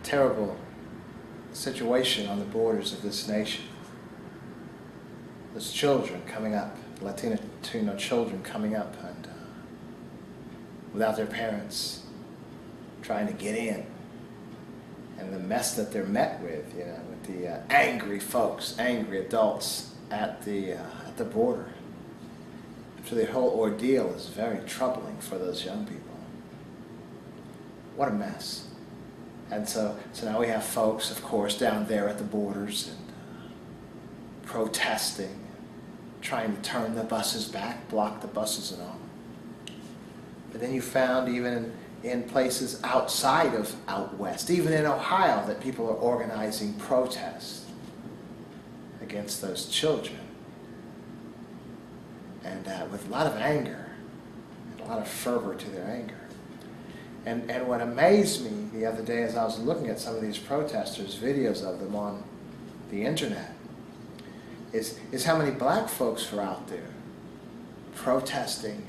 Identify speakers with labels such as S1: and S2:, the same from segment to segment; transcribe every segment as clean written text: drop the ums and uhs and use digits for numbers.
S1: terrible situation on the borders of this nation. Those children coming up, Latino children coming up and without their parents, trying to get in. And the mess that they're met with, with the angry folks, angry adults at the border. So the whole ordeal is very troubling for those young people. What a mess. And so now we have folks, of course, down there at the borders and protesting, trying to turn the buses back, block the buses and all. But then you found even in places outside of out west, even in Ohio, that people are organizing protests against those children. And with a lot of anger, and a lot of fervor to their anger. And what amazed me the other day as I was looking at some of these protesters, videos of them on the internet, is how many black folks were out there protesting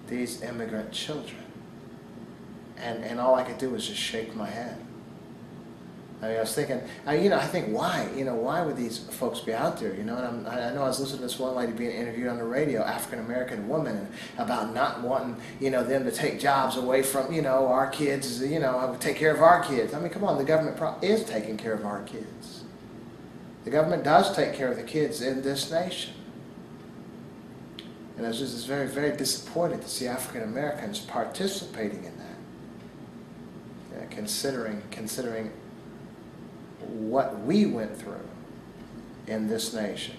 S1: these immigrant children. And all I could do was just shake my head. I mean, I was thinking, I think why? Why would these folks be out there? And I know I was listening to this one lady being interviewed on the radio, African-American woman, and about not wanting, them to take jobs away from, our kids, take care of our kids. I mean, come on, the government is taking care of our kids. The government does take care of the kids in this nation. And I was just very, very disappointed to see African-Americans participating in that. Considering what we went through in this nation.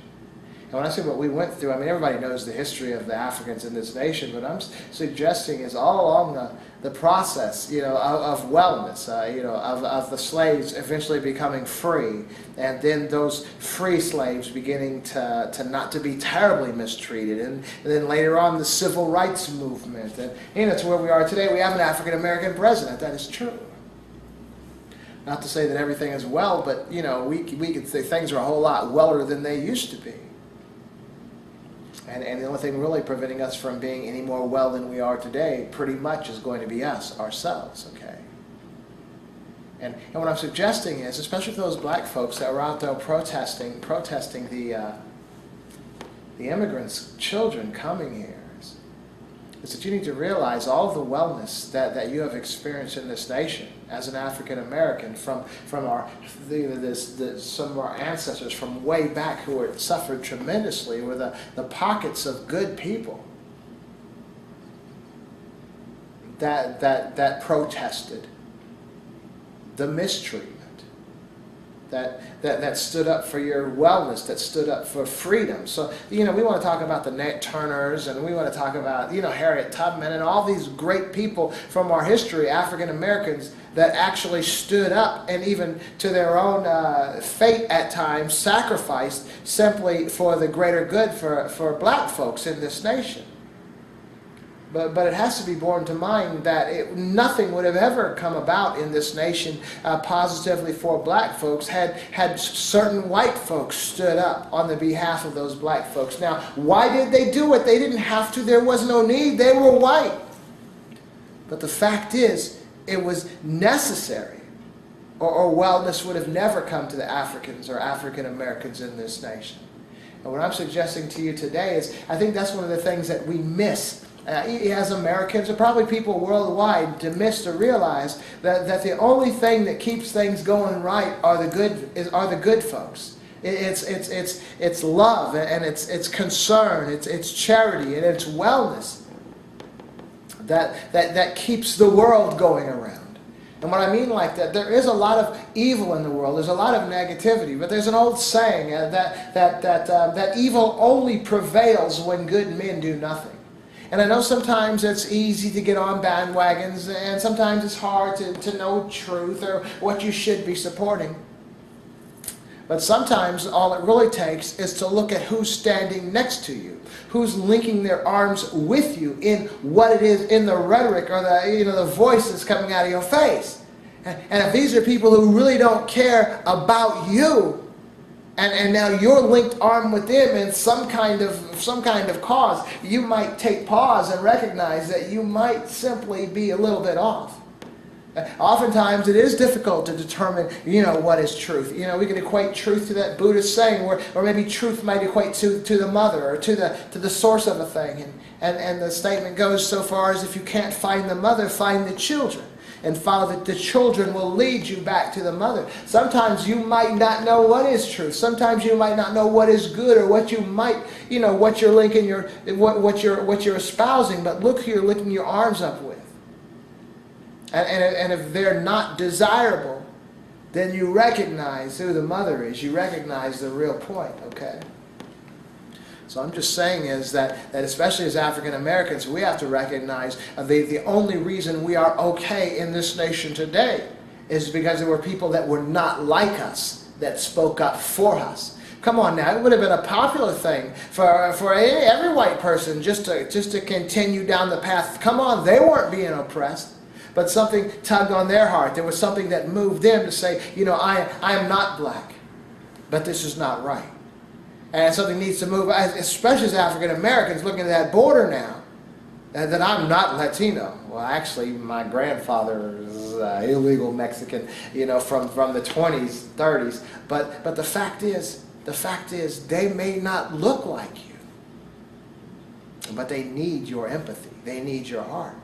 S1: And when I say what we went through, I mean everybody knows the history of the Africans in this nation, but I'm suggesting is all along the process, of wellness, of the slaves eventually becoming free, and then those free slaves beginning to not to be terribly mistreated, and then later on the civil rights movement, and to where we are today. We have an African-American president. That is true. Not to say that everything is well, but we could say things are a whole lot weller than they used to be. And the only thing really preventing us from being any more well than we are today pretty much is going to be us, ourselves, okay? And what I'm suggesting is, especially for those black folks that were out there protesting the immigrants' children coming here, is that you need to realize all of the wellness that you have experienced in this nation as an African American from some of our ancestors from way back who had suffered tremendously were the pockets of good people that protested the mistreatment, that stood up for your wellness, that stood up for freedom. So, we want to talk about the Nat Turners, and we want to talk about, Harriet Tubman, and all these great people from our history, African Americans, that actually stood up and even to their own fate at times sacrificed simply for the greater good for black folks in this nation. But it has to be borne to mind that nothing would have ever come about in this nation positively for black folks had certain white folks stood up on the behalf of those black folks. Now, why did they do it? They didn't have to. There was no need. They were white. But the fact is, it was necessary, or wellness would have never come to the Africans or African Americans in this nation. And what I'm suggesting to you today is, I think that's one of the things that we miss as Americans, and probably people worldwide, to realize that the only thing that keeps things going right are the good folks. It's love, and it's concern, it's charity, and it's wellness that keeps the world going around. And what I mean like that, there is a lot of evil in the world. There's a lot of negativity, but there's an old saying that evil only prevails when good men do nothing. And I know sometimes it's easy to get on bandwagons, and sometimes it's hard to know truth or what you should be supporting. But sometimes all it really takes is to look at who's standing next to you, who's linking their arms with you in what it is in the rhetoric or the voices coming out of your face. And if these are people who really don't care about you, and now you're linked arm with them in some kind of cause, you might take pause and recognize that you might simply be a little bit off. Oftentimes it is difficult to determine, what is truth. We can equate truth to that Buddhist saying, or maybe truth might equate to the mother or to the source of a thing. And the statement goes so far as, if you can't find the mother, find the children. And follow that the children will lead you back to the mother. Sometimes you might not know what is truth. Sometimes you might not know what is good, or what you might, what you're linking what you're espousing. But look who you're linking your arms up with. And if they're not desirable, then you recognize who the mother is. You recognize the real point, okay? So I'm just saying is that especially as African Americans, we have to recognize the only reason we are okay in this nation today is because there were people that were not like us that spoke up for us. Come on now, it would have been a popular thing for every white person just to continue down the path. Come on, they weren't being oppressed, but something tugged on their heart. There was something that moved them to say, I am not black, but this is not right. And something needs to move, especially as African Americans looking at that border now, that I'm not Latino. Well, actually, my grandfather is illegal Mexican, from the 20s, 30s. But the fact is, they may not look like you, but they need your empathy. They need your heart,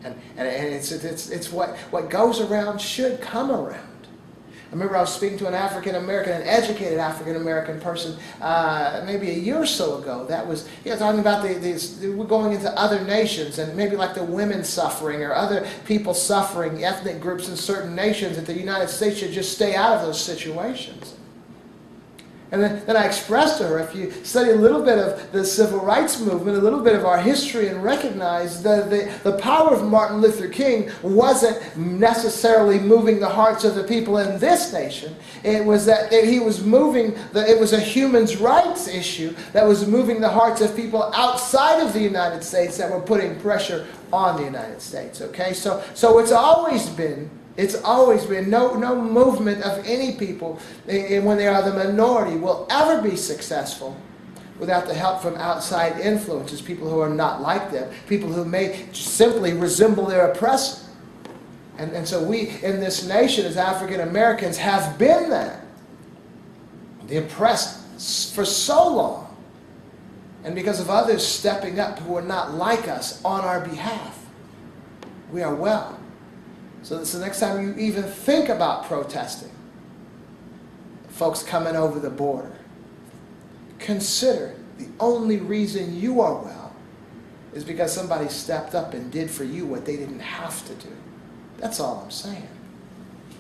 S1: and it's what goes around should come around. I remember I was speaking to an educated African American person, maybe a year or so ago. That was, talking about we're going into other nations, and maybe like the women suffering or other people suffering, ethnic groups in certain nations, that the United States should just stay out of those situations. And then I expressed to her, if you study a little bit of the civil rights movement, a little bit of our history, and recognize the power of Martin Luther King wasn't necessarily moving the hearts of the people in this nation. It was that he was moving, it was a human rights issue that was moving the hearts of people outside of the United States that were putting pressure on the United States. Okay, so it's always been no movement of any people, when they are the minority, will ever be successful without the help from outside influences, people who are not like them, people who may simply resemble their oppressor. And so we in this nation as African Americans have been that, the oppressed for so long. And because of others stepping up who are not like us on our behalf, we are well. So the next time you even think about protesting, folks coming over the border, consider the only reason you are well is because somebody stepped up and did for you what they didn't have to do. That's all I'm saying.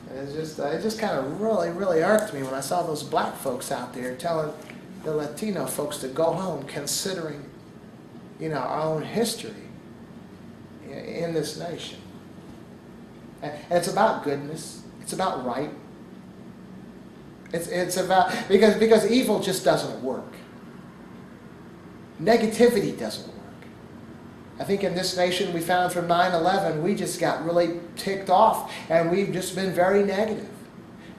S1: And it just kind of really, really irked me when I saw those black folks out there telling the Latino folks to go home, considering, our own history in this nation. And it's about goodness. It's about right. It's about, because evil just doesn't work. Negativity doesn't work. I think in this nation we found from 9/11, we just got really ticked off, and we've just been very negative.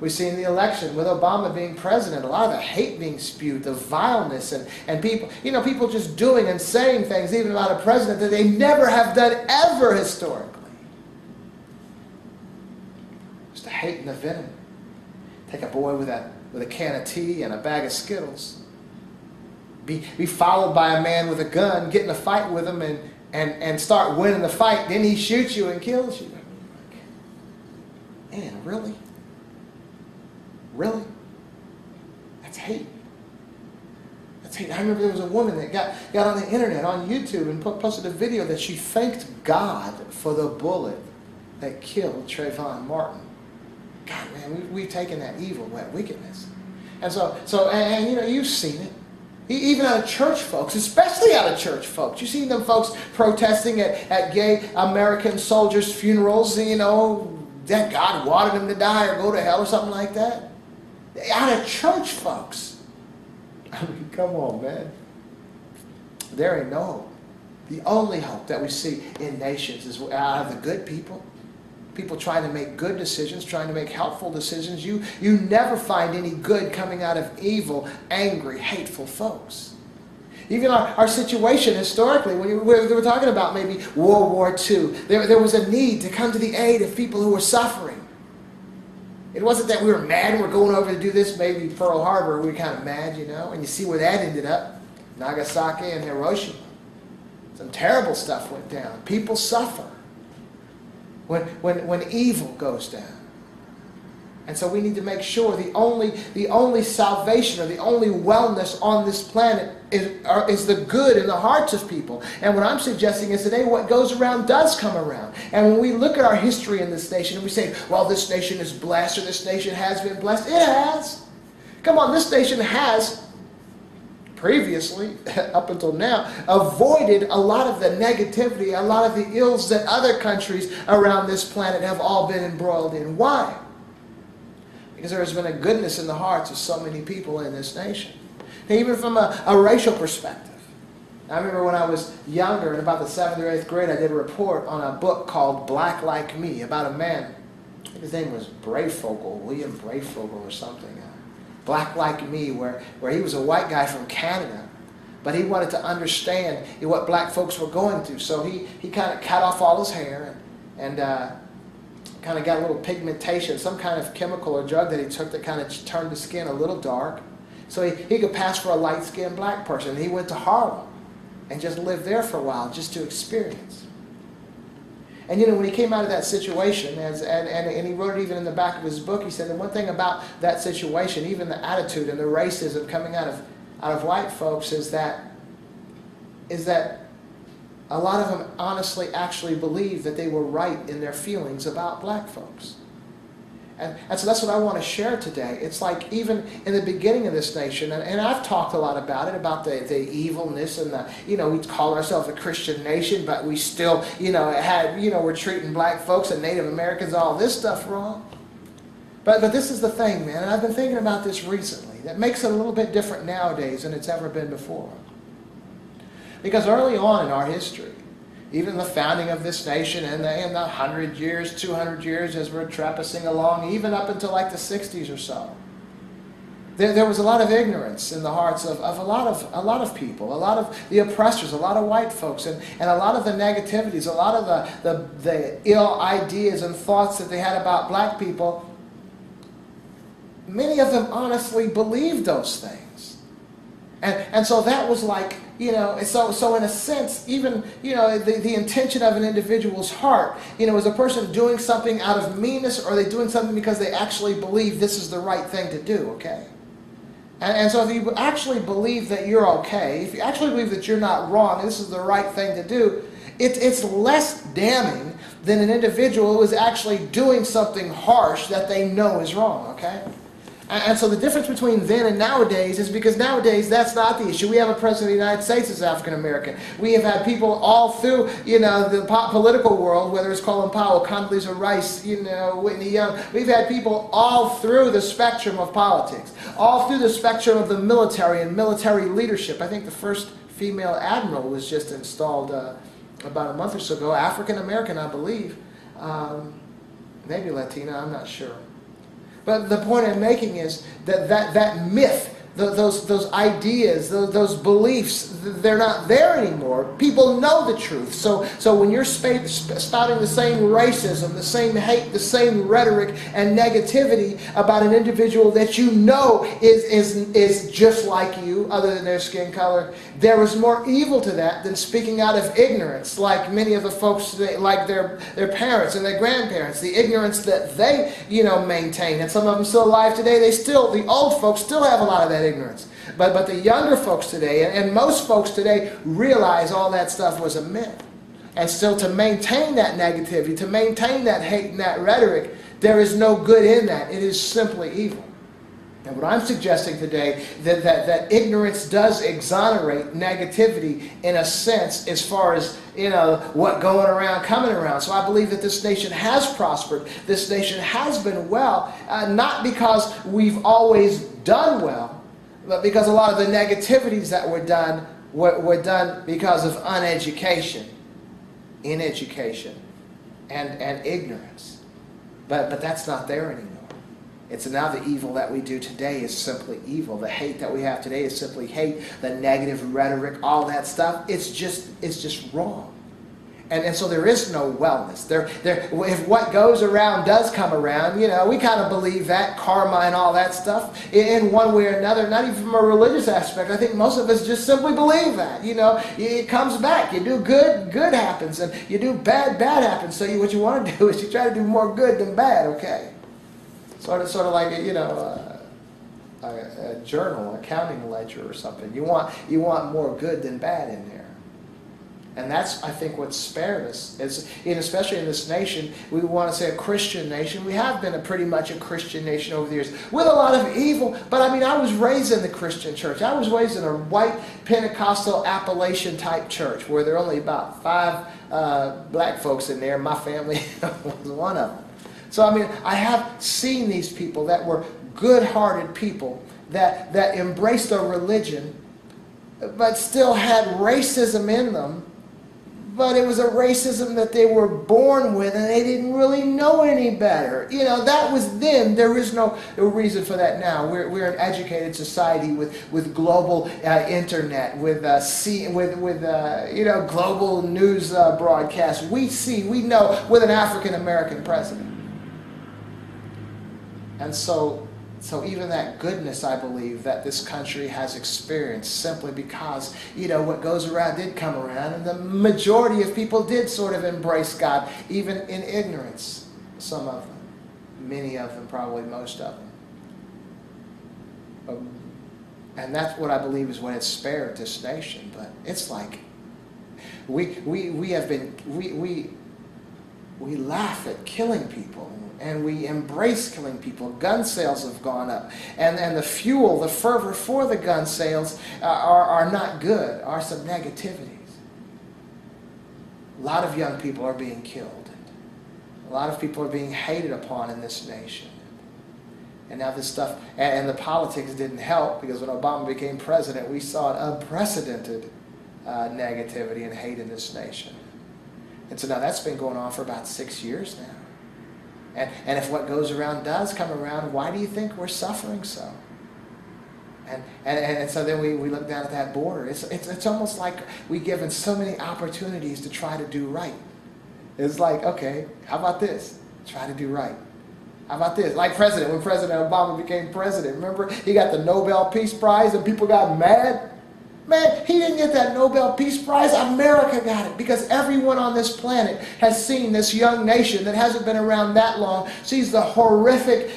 S1: We've seen the election with Obama being president, a lot of the hate being spewed, the vileness, and people, people just doing and saying things even about a president that they never have done ever historically. The hate and the venom. Take a boy with a can of tea and a bag of Skittles. Be followed by a man with a gun, get in a fight with him, and start winning the fight. Then he shoots you and kills you. Man, really? Really? That's hate. That's hate. I remember there was a woman that got on the internet, on YouTube, and posted a video that she thanked God for the bullet that killed Trayvon Martin. God, man, we've taken that evil, that wickedness. And so, you've seen it. Even out of church folks, especially out of church folks. You see them folks protesting at gay American soldiers' funerals, that God wanted them to die or go to hell or something like that. Out of church folks. I mean, come on, man. There ain't no hope. The only hope that we see in nations is out of the good people. People trying to make good decisions, trying to make helpful decisions. You never find any good coming out of evil, angry, hateful folks. Even our situation historically, when we're talking about maybe World War II, there was a need to come to the aid of people who were suffering. It wasn't that we were mad and we're going over to do this, maybe Pearl Harbor, we were kind of mad, and you see where that ended up. Nagasaki and Hiroshima. Some terrible stuff went down. People suffer when evil goes down. And so we need to make sure the only salvation or the only wellness on this planet is the good in the hearts of people. And what I'm suggesting is today what goes around does come around. And when we look at our history in this nation and we say, well, this nation is blessed or this nation has been blessed, it has. Come on, this nation has previously, up until now, avoided a lot of the negativity, a lot of the ills that other countries around this planet have all been embroiled in. Why? Because there has been a goodness in the hearts of so many people in this nation. Now, even from a racial perspective. I remember when I was younger, in about the 7th or 8th grade, I did a report on a book called Black Like Me, about a man, I think his name was Breyfogle, William Breyfogle or something. Black Like Me, where he was a white guy from Canada, but he wanted to understand what black folks were going through. So he kind of cut off all his hair and kind of got a little pigmentation, some kind of chemical or drug that he took that kind of turned the skin a little dark. So he could pass for a light-skinned black person. And he went to Harlem and just lived there for a while just to experience. And when he came out of that situation, and he wrote it even in the back of his book, he said the one thing about that situation, even the attitude and the racism coming out of white folks, is that a lot of them honestly actually believed that they were right in their feelings about black folks. And so that's what I want to share today. It's like even in the beginning of this nation, and I've talked a lot about it, about the evilness and we call ourselves a Christian nation, but we still, we're treating black folks and Native Americans, all this stuff wrong. But this is the thing, man, and I've been thinking about this recently, that makes it a little bit different nowadays than it's ever been before. Because early on in our history, even the founding of this nation and the 100 years, 200 years as we're traipsing along, even up until like the 60s or so, there was a lot of ignorance in the hearts of a lot of people, a lot of the oppressors, a lot of white folks, and a lot of the negativities, a lot of the ill ideas and thoughts that they had about black people. Many of them honestly believed those things. And so that was like, so in a sense, even, the intention of an individual's heart, is a person doing something out of meanness, or are they doing something because they actually believe this is the right thing to do, okay? And so if you actually believe that you're okay, if you actually believe that you're not wrong, and this is the right thing to do, it's less damning than an individual who is actually doing something harsh that they know is wrong, okay? And so the difference between then and nowadays is because nowadays that's not the issue. We have a president of the United States that's African American. We have had people all through, the political world, whether it's Colin Powell, Condoleezza Rice, Whitney Young. We've had people all through the spectrum of politics, all through the spectrum of the military and military leadership. I think the first female admiral was just installed about a month or so ago, African American, I believe. Maybe Latina, I'm not sure. But the point I'm making is that myth, those ideas, those beliefs, they're not there anymore. People know the truth. So when you're spouting the same racism, the same hate, the same rhetoric and negativity about an individual that you know is just like you, other than their skin color, there is more evil to that than speaking out of ignorance, like many of the folks today, like their parents and their grandparents, the ignorance that they maintain. And some of them still alive today. The old folks still have a lot of that ignorance. But the younger folks today, and most folks today, realize all that stuff was a myth. And still to maintain that negativity, to maintain that hate and that rhetoric, there is no good in that. It is simply evil. And what I'm suggesting today, that ignorance does exonerate negativity in a sense as far as, what going around, coming around. So I believe that this nation has prospered. This nation has been well, not because we've always done well, but because a lot of the negativities that were done were done because of uneducation, ineducation, and ignorance. But that's not there anymore. It's now the evil that we do today is simply evil. The hate that we have today is simply hate. The negative rhetoric, all that stuff, it's just wrong. And so there is no wellness. If what goes around does come around, we kind of believe that, karma and all that stuff, in one way or another, not even from a religious aspect. I think most of us just simply believe that. It comes back. You do good, good happens. And you do bad, bad happens. So what you want to do is you try to do more good than bad, okay? Sort of like, a journal, accounting ledger or something. You want more good than bad in there. And that's, I think, what's spared us. Especially in this nation, we want to say a Christian nation. We have been pretty much a Christian nation over the years with a lot of evil. But I was raised in the Christian church. I was raised in a white Pentecostal Appalachian type church where there are only about 5 black folks in there. My family was one of them. So I have seen these people that were good-hearted people that embraced a religion but still had racism in them. But it was a racism that they were born with, and they didn't really know any better. That was then. There is no reason for that now. We're an educated society with global internet, with global news broadcasts. We know with an African American president, and so even that goodness, I believe, that this country has experienced simply because, what goes around did come around, and the majority of people did sort of embrace God, even in ignorance, some of them. Many of them, probably most of them. And that's what I believe is what has spared this nation. But it's like, we laugh at killing people. And we embrace killing people. Gun sales have gone up. And the fuel, the fervor for the gun sales are not good, are some negativities. A lot of young people are being killed. A lot of people are being hated upon in this nation. And now this stuff, and the politics didn't help, because when Obama became president, we saw an unprecedented negativity and hate in this nation. And so now that's been going on for about 6 years now. And if what goes around does come around, why do you think we're suffering so? And so then we look down at that border. It's almost like we've given so many opportunities to try to do right. It's like, okay, how about this? Try to do right. How about this? Like when President Obama became president, remember? He got the Nobel Peace Prize and people got mad. Man, he didn't get that Nobel Peace Prize. America got it, because everyone on this planet has seen this young nation that hasn't been around that long, sees the horrific,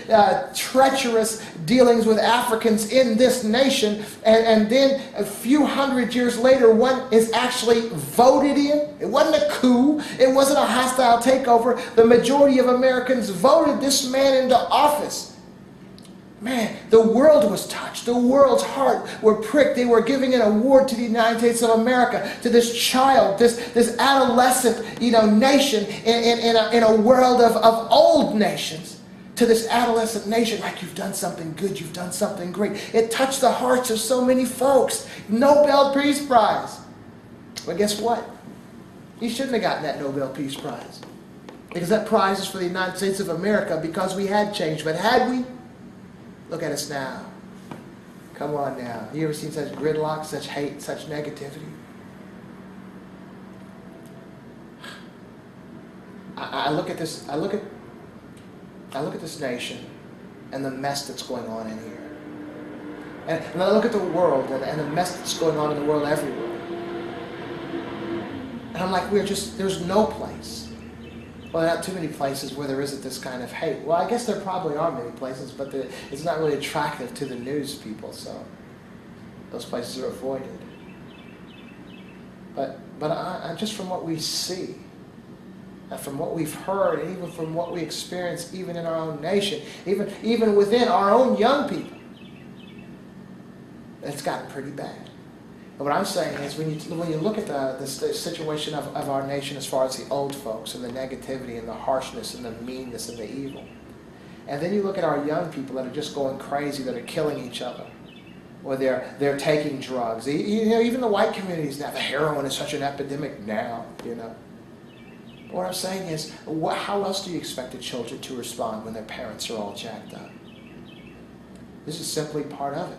S1: treacherous dealings with Africans in this nation, and then a few hundred years later, one is actually voted in. It wasn't a coup. It wasn't a hostile takeover. The majority of Americans voted this man into office. Man, the world was touched. The world's heart were pricked. They were giving an award to the United States of America, to this child, this adolescent, nation in a world of old nations, to this adolescent nation. Like, you've done something good. You've done something great. It touched the hearts of so many folks. Nobel Peace Prize. But guess what? He shouldn't have gotten that Nobel Peace Prize, because that prize is for the United States of America, because we had change. But had we? Look at us now. Come on now. You ever seen such gridlock, such hate, such negativity? I look at this. I look at this nation and the mess that's going on in here. And I look at the world and the mess that's going on in the world everywhere. And I'm like, there's no place. Well, not too many places where there isn't this kind of hate. Well, I guess there probably are many places, but it's not really attractive to the news people, so those places are avoided. But I just from what we see, and from what we've heard, and even from what we experience, even in our own nation, even within our own young people, it's gotten pretty bad. And what I'm saying is, when you look at the situation of our nation as far as the old folks and the negativity and the harshness and the meanness and the evil, and then you look at our young people that are just going crazy, that are killing each other, or they're taking drugs. Even the white communities now, the heroin is such an epidemic now. What I'm saying is, how else do you expect the children to respond when their parents are all jacked up? This is simply part of it.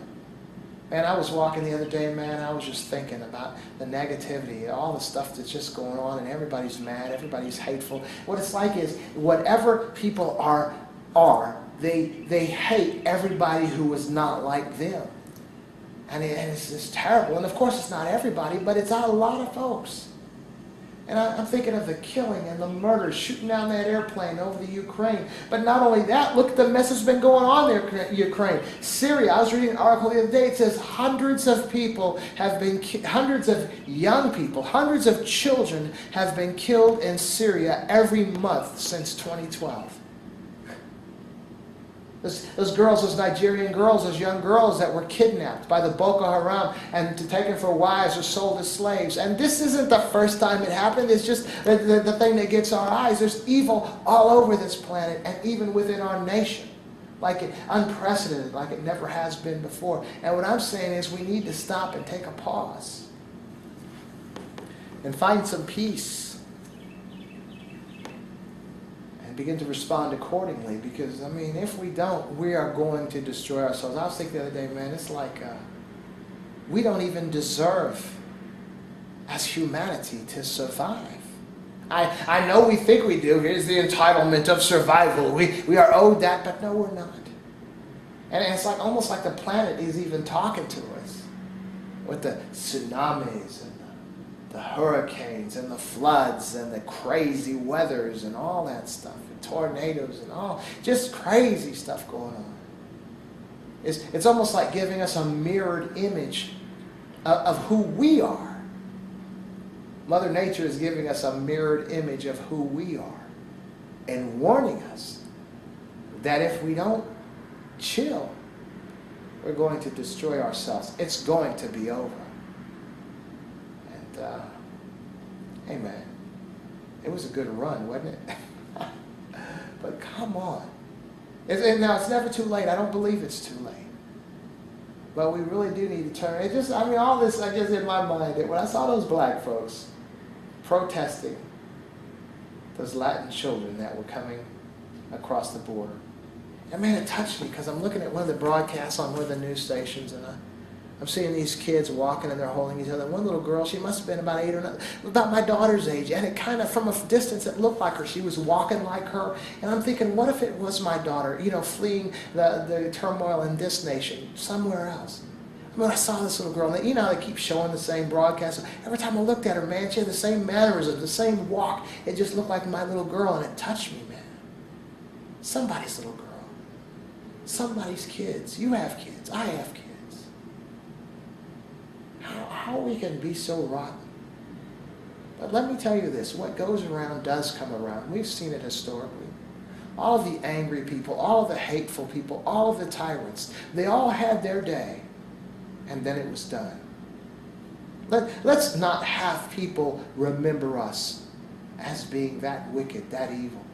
S1: Man, I was walking the other day, man, I was just thinking about the negativity, all the stuff that's just going on, and everybody's mad, everybody's hateful. What it's like is, whatever people are, they hate everybody who is not like them. And it's just terrible. And of course it's not everybody, but it's a lot of folks. And I'm thinking of the killing and the murder, shooting down that airplane over the Ukraine. But not only that, look at the mess that's been going on there in Ukraine. Syria, I was reading an article the other day, it says hundreds of people have been, hundreds of young people, hundreds of children have been killed in Syria every month since 2012. Those girls, those Nigerian girls, those young girls that were kidnapped by the Boko Haram and taken for wives or sold as slaves. And this isn't the first time it happened. It's just the thing that gets our eyes. There's evil all over this planet and even within our nation. Like it unprecedented, like it never has been before. And what I'm saying is we need to stop and take a pause and find some peace. Begin to respond accordingly, because I mean, if we don't, we are going to destroy ourselves. I was thinking the other day, man, it's like we don't even deserve as humanity to survive. I know we think we do. Here's the entitlement of survival. We are owed that, but no, we're not. And it's like almost like the planet is even talking to us with the tsunamis and the hurricanes and the floods and the crazy weathers and all that stuff, and tornadoes and all, just crazy stuff going on. It's almost like giving us a mirrored image of who we are. Mother Nature is giving us a mirrored image of who we are and warning us that if we don't chill, we're going to destroy ourselves. It's going to be over. Hey man, it was a good run, wasn't it? But come on. Now, it's never too late. I don't believe it's too late. But we really do need to turn. All this, I guess, in my mind, when I saw those black folks protesting those Latin children that were coming across the border, and man, it touched me, because I'm looking at one of the broadcasts on one of the news stations, and I'm seeing these kids walking and they're holding each other. One little girl, she must have been about 8 or 9, about my daughter's age. And it kind of, from a distance, it looked like her. She was walking like her. And I'm thinking, what if it was my daughter, fleeing the turmoil in this nation, somewhere else? When I saw this little girl, and how they keep showing the same broadcast. Every time I looked at her, man, she had the same mannerisms, the same walk. It just looked like my little girl, and it touched me, man. Somebody's little girl. Somebody's kids. You have kids. I have kids. How we can be so rotten. But let me tell you this, what goes around does come around. We've seen it historically. All of the angry people, all of the hateful people, all of the tyrants, they all had their day, and then it was done. Let's not have people remember us as being that wicked, that evil.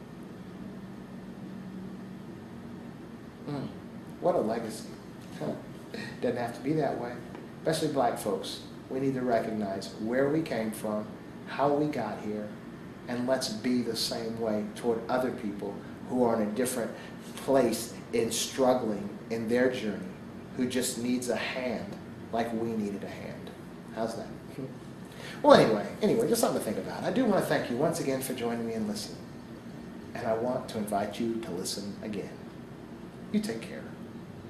S1: What a legacy. Doesn't have to be that way. Especially black folks. We need to recognize where we came from, how we got here, and let's be the same way toward other people who are in a different place in struggling in their journey, who just needs a hand like we needed a hand. How's that? Well, anyway, just something to think about. I do want to thank you once again for joining me and listening. And I want to invite you to listen again. You take care.